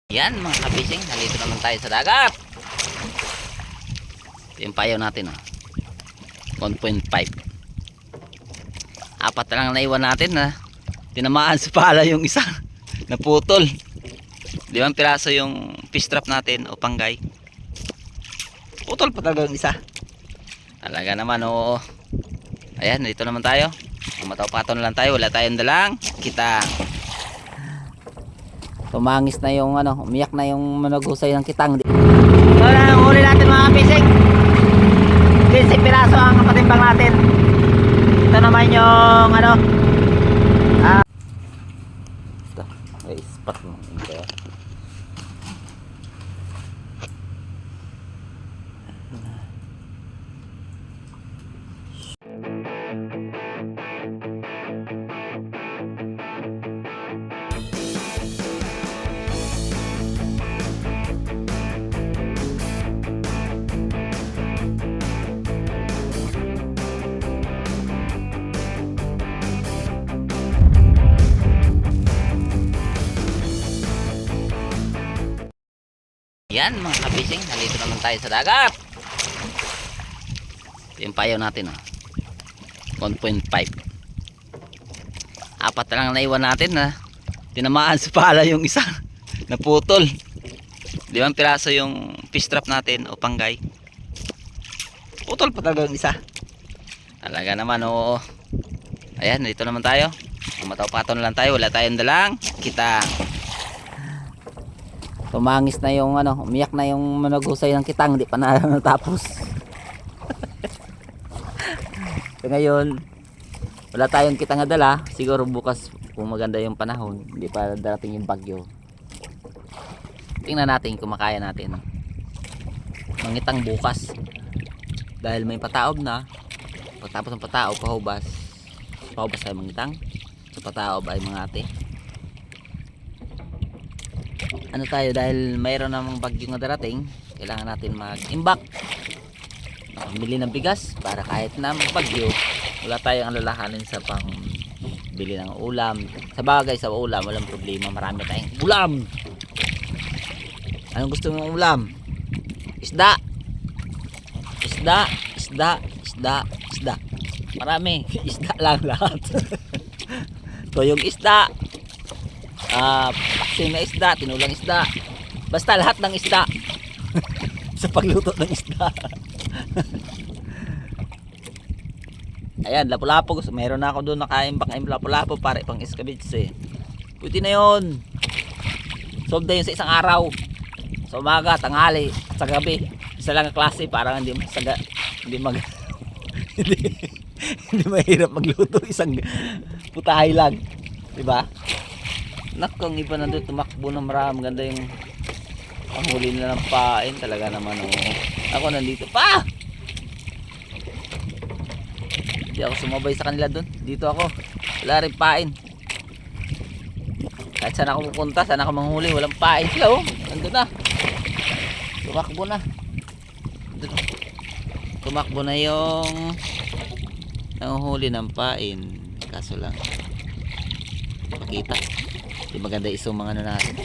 Yan mga kabising, nandito naman tayo sa dagat. Yung payaw natin 1.5. Apat na lang naiwan natin na tinamaan sa pala yung isa. Naputol. 5 piraso yung fish trap natin o panggay. Putol pa talaga yung isa. Talaga naman Ayan, dito naman tayo. Mataw-paton lang tayo, wala tayong dalang kita. Tumangis na yung umiyak na yung managusay ng kitang. So na huli natin mga fishing. 15 piraso ang patimbang natin. Ito naman yung ito, may spot mo ito. Yan mga kabising, nandito naman tayo sa dagat. Yung payaw natin 1.5. Apat na lang naiwan natin na tinamaan sa pala yung isa. Naputol. 5 piraso yung fish trap natin o panggay. Putol pa talaga yung isa. Talaga naman Ayan, dito naman tayo. Mataw-paton lang tayo, wala tayong dalang kita. Tumangis na yung umiyak na yung managusay ng kitang, di pa na natapos. So ngayon, wala tayong kitang dala. Siguro bukas kung maganda yung panahon, hindi pa darating yung bagyo. Tingnan natin kung makaya natin mangitang bukas. Dahil may pataob na. Pagtapos ng pataob, pahubas ay mangitang. Sa pataob ay mangate. Tayo dahil mayroon namang bagyo nga darating, kailangan natin mag-imbak, bili ng bigas para kahit na bagyo wala tayong alalahanin sa pang bili ng ulam. Sa bagay, sa ulam walang problema, marami tayong ulam. Anong gusto mong ulam? Isda, marami. Isda lang lahat. So yung isda, paksiw na isda, tinulang isda, basta lahat ng isda. Sa pagluto ng isda. Ayan, lapu-lapu, meron na ako doon nakaimbak ng lapu-lapu para ipang escabeche. Pwede na yun. Solve na yun sa isang araw, sa umaga, tanghali, sa gabi. Isa lang ang klase para hindi hindi mahirap magluto, isang putahe lang, diba? Nakong iba nandun tumakbo na marami. Ganda yung panghuli nila ng pain. Talaga naman ako nandito pa. Hindi ako sumabay sa kanila dun. Dito ako, wala rin pain. Kahit saan ako pupunta, saan ako manghuli, walang pain sila. Nandun na, tumakbo na. Tumakbo na yung nanguhuli ng pain. Kaso lang makita, hindi maganda isong mga natin.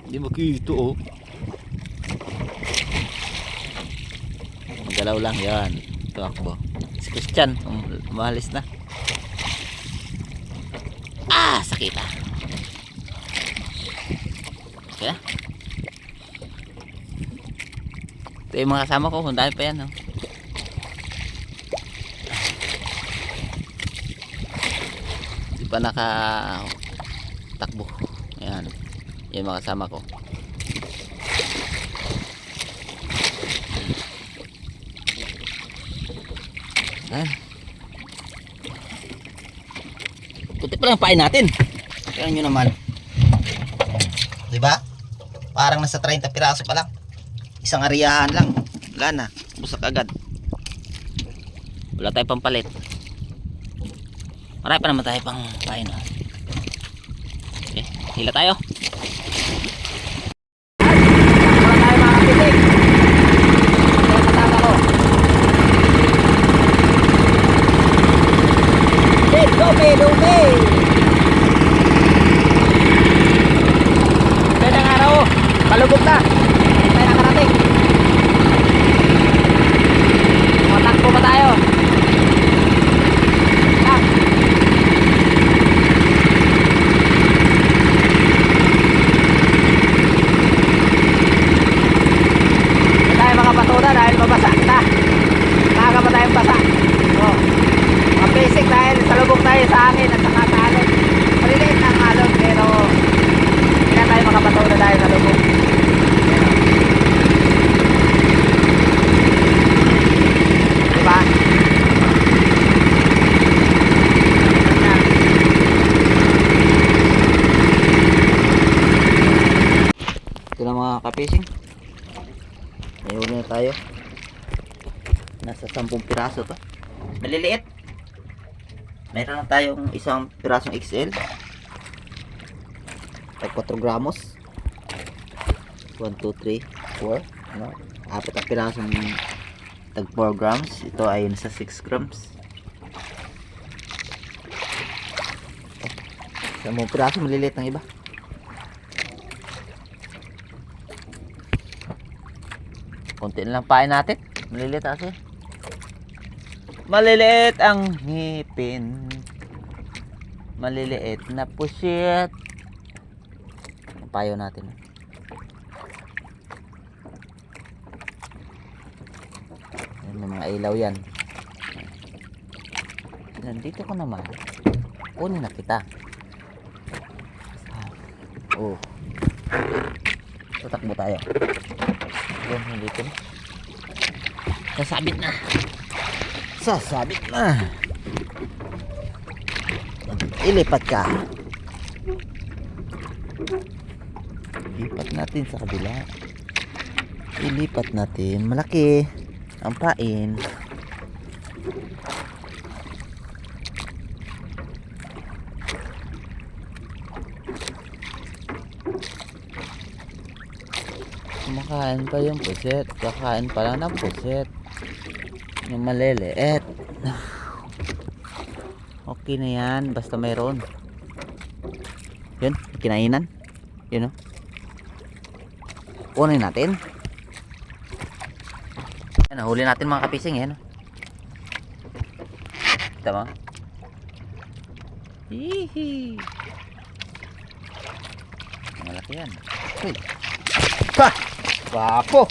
Hindi makita Magalaw lang yan. Tumakbo si Christian, umalis na. Sakita. Kaya ito yung mga kasama ko, hundaan pa yan pa nakatakbo. Ayan, yan mga kasama ko. Ayan, kunti pa lang pain natin. Tingnan nyo naman, diba? Parang nasa 30 piraso pa lang. Isang ariyahan lang, wala na, busak agad. Wala tayong pampalit. Marami pa naman tayo pang pain. Okay, hila tayo. Let's go, Pedro. mga kapising. May huli na tayo. Nasa 10 piraso to. Maliliit. Meron na tayong isang pirasong XL. Tag 4 gramos. 1, 2, 3, 4. Ano? Apat na pirasong tag 4 grams. Ito ay nasa 6 grams. Sa mga piraso maliliit ng iba. Konti na lang pain natin. Maliliit kasi. Maliliit ang ngipin. Maliliit na pusit. Payo natin. May mga ilaw yan. Nandito ko naman. Kunin na kita. Oh. Tatakbo tayo. Yan, nandito na. Sasabit na. Sasabit na. Ilipat ka. Ilipat natin sa kabila. Ilipat natin. Malaki ang pain. Kumakain pa yung puset. Kakain pa lang ng puset. Yung maliliit. Okay na yan. Basta mayroon. Yun. Kinainan. Yun o. Kunin natin. Yan. Nahuli natin mga kapising. Yan o. Kita mo? Hihi. Malaki yan. Uy. Pa! Wapo!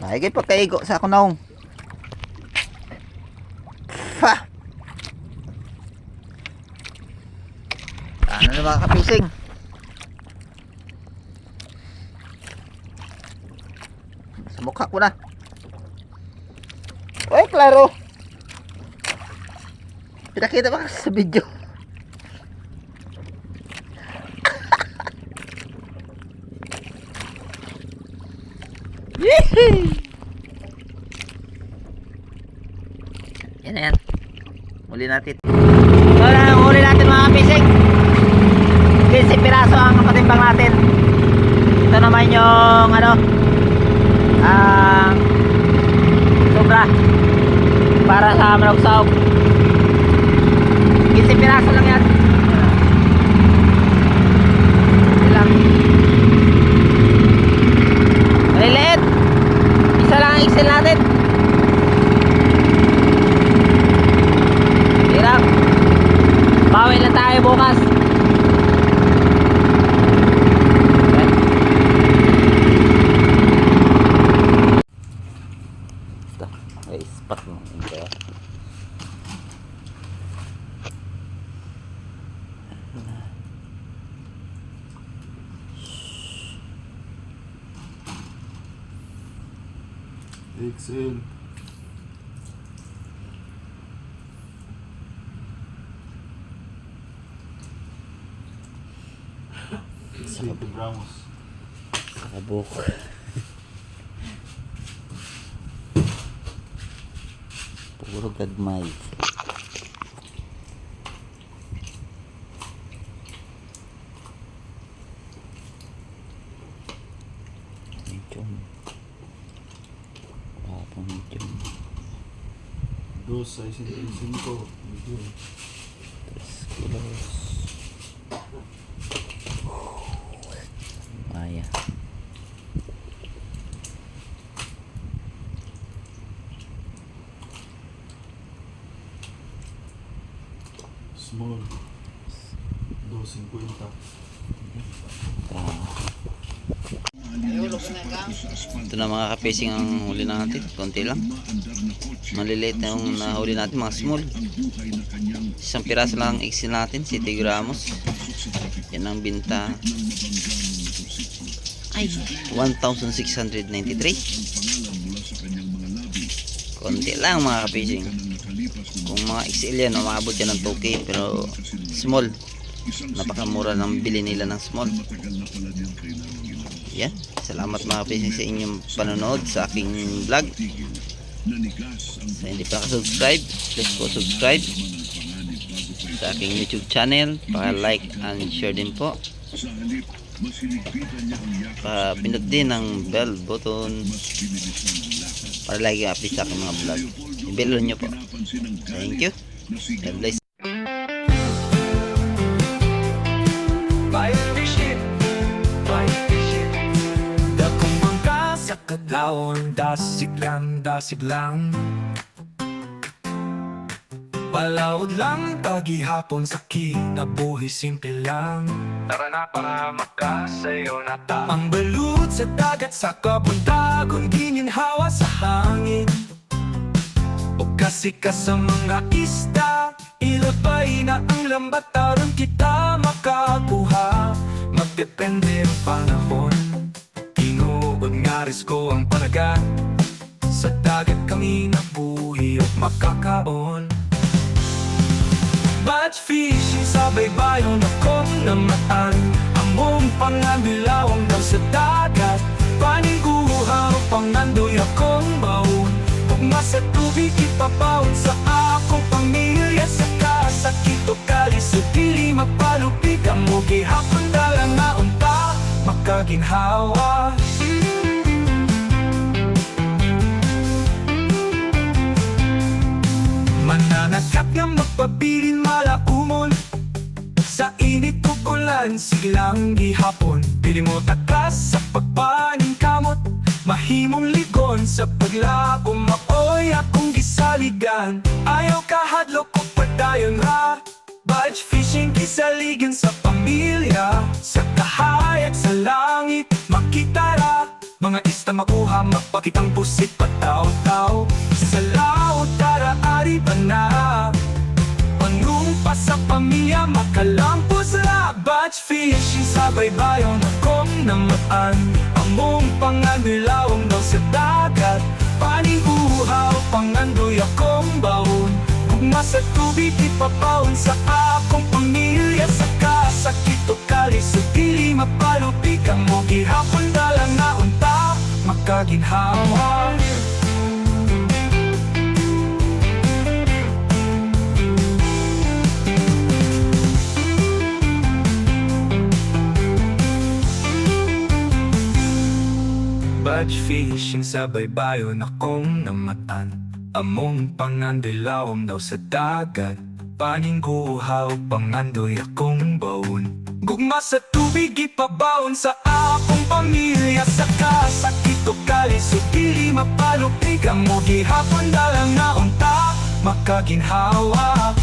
Mahigit pa kaigo sa ako naong. Pa! Ano na mga kapising? Sa mukha ko na. Uy, klaro! Pinakita ba sa video? Yan na yan. Muli natin. So na, huli natin mga kapising. 15 piraso ang patimbang natin. Ito naman yung ano, ang sobra para sa manok-saog. 15 piraso lang yan. Ilang maliliit. Isa lang ang XL natin. Hirap. Bawi lang tayo bukas. Ito. Ay, spot mo. Ito. XL. XL Ramos. Sakabuk. Puro gagmay. Medium. Papang medium. 2.65 medium. 3 kilos. Maya. Small 2.50. Ito na mga kapising ang huli natin. Konti lang. Maliliit na yung nahuli natin, mga small. Isang piraso lang ang XL natin, 7 gramos. Yan ang binta. Ay, 1,693. Konti lang mga kapising. Kung mga XL yan, umabot yan ng 2K. Pero small, Napakamura ng bili nila ng small. Yan. Salamat mga fishing sa inyong panonood sa aking vlog. Sa hindi pa subscribe, please po subscribe sa aking YouTube channel. Like and share din po. Pindot din ang bell button para lagi update sa aking mga vlog. I-bell nyo po. Thank you. God bless. Dakong mangga sa kadlawon, dasig lang palawod lang, tagihapon sa kinabuhi, simple lang. Tara na para makasayo na ta. Ang balut sa dagat sa kabuntagon, gininhawa sa hangin. O kasi ka sa mga isda, ilabay na ang lambat, taron kita makakuha. Magdepende ang panahon, tinuod nga risko ang panagat. Sa dagat kami nabuhi at makakaon. Batch fishing sa baybayon akong namatan. Among pangabilawang daw sa dagat, paniguha o pangandoy akong baon. Pugma sa tubig ipapaon sa akong pamilya. Sa kasakit o kalis o dili mapalupig, ang mo gihapon dalang nga unta makaginhawa. Mananakap nga magpabilin malaumon sa init o ulan, silang gihapon. Pili mo takas sa pagpaning kamot, mahimong ligon sa paglabo. Maoy akong gisaligan, ayaw kahadlok o padayon ra. Batch fishing gisaligan sa pamilya, sa kahayag sa langit makita ra. Mga ista makuha, magpakitang pusit pataw-taw. Sa laot tara ari ba na, panumpa sa pamilya makalampos ra. Batch fishing sa baybayon akong namaan. Among panganilawang daw sa dagat, paniguha o pangandoy akong baon. Gugma sa tubig ipapaon sa akong pamilya. Sa kasakit o kalis o dili mapalupig, ang mo gihapon dalang na unta makaginhawa. Batch fishing sa baybayon akong namatan. Among pangandilawom daw sa dagat, paningguhaw pangandoy akong baon. Gugma sa tubig ipabaon sa akong pamilya. Sa kasakit o kalis o dili mapalupig, ang mo gihapon dalang na unta makaginhawa.